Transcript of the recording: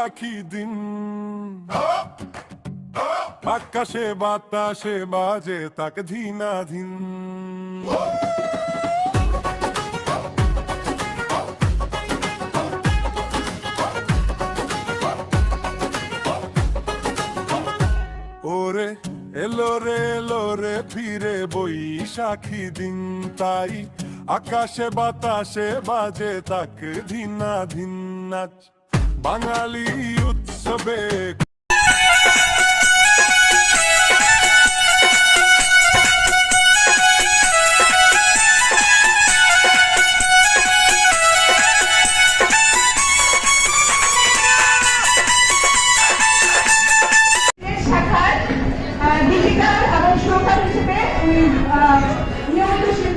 বৈশাখী দিন, আকাশে বাতাসে বাজে তাক ধিনাধিন। ওরে এলো রে ফিরে বৈশাখী দিন, তাই আকাশে বাতাসে বাজে তাক ধিনাধিন। নাচ বাঙালি উৎসবে ডিজিটাল এবং সোশ্যাল হিসেবে নিয়মিত